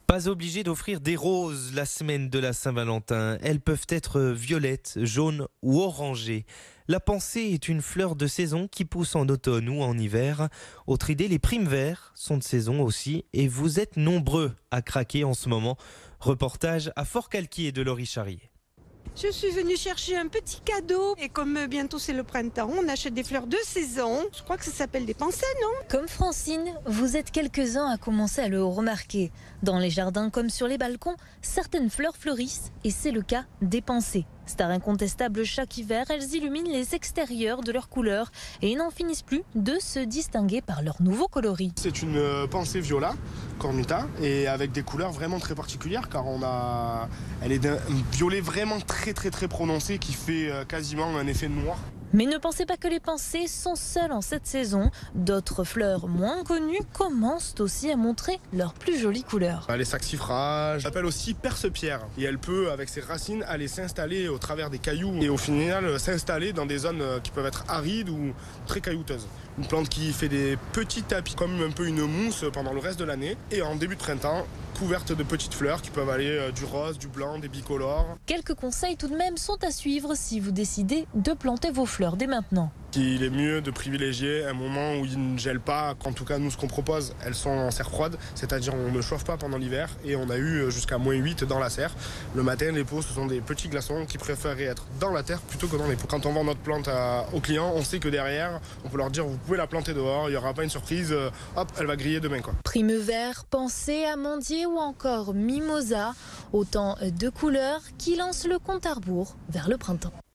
Pas obligé d'offrir des roses la semaine de la Saint-Valentin. Elles peuvent être violettes, jaunes ou orangées. La pensée est une fleur de saison qui pousse en automne ou en hiver. Autre idée, les primes verts sont de saison aussi et vous êtes nombreux à craquer en ce moment. Reportage à Fort-Calquier de Laurie Charrier. Je suis venue chercher un petit cadeau et comme bientôt c'est le printemps, on achète des fleurs de saison. Je crois que ça s'appelle des pensées, non? Comme Francine, vous êtes quelques-uns à commencer à le remarquer. Dans les jardins comme sur les balcons, certaines fleurs fleurissent et c'est le cas des pensées. Star incontestable chaque hiver, elles illuminent les extérieurs de leurs couleurs et n'en finissent plus de se distinguer par leur nouveau coloris. C'est une pensée viola, cornuta, et avec des couleurs vraiment très particulières car elle est d'un violet vraiment très prononcé qui fait quasiment un effet noir. Mais ne pensez pas que les pensées sont seules en cette saison. D'autres fleurs moins connues commencent aussi à montrer leurs plus jolies couleurs. Les saxifrages, elle s'appelle aussi perce-pierre et elle peut, avec ses racines, aller s'installer au travers des cailloux et au final s'installer dans des zones qui peuvent être arides ou très caillouteuses. Une plante qui fait des petits tapis, comme un peu une mousse pendant le reste de l'année et en début de printemps, couverte de petites fleurs qui peuvent aller du rose, du blanc, des bicolores. Quelques conseils tout de même sont à suivre si vous décidez de planter vos fleurs dès maintenant. Il est mieux de privilégier un moment où ils ne gèlent pas. En tout cas, nous, ce qu'on propose, elles sont en serre froide, c'est-à-dire on ne chauffe pas pendant l'hiver et on a eu jusqu'à -8 dans la serre. Le matin, les pots, ce sont des petits glaçons qui préfèrent être dans la terre plutôt que dans les pots. Quand on vend notre plante aux clients, on sait que derrière, on peut leur dire vous pouvez la planter dehors, il n'y aura pas une surprise, hop, elle va griller demain, quoi. Prime vert, pensée, amandier ou encore mimosa, autant de couleurs qui lancent le compte à rebours vers le printemps.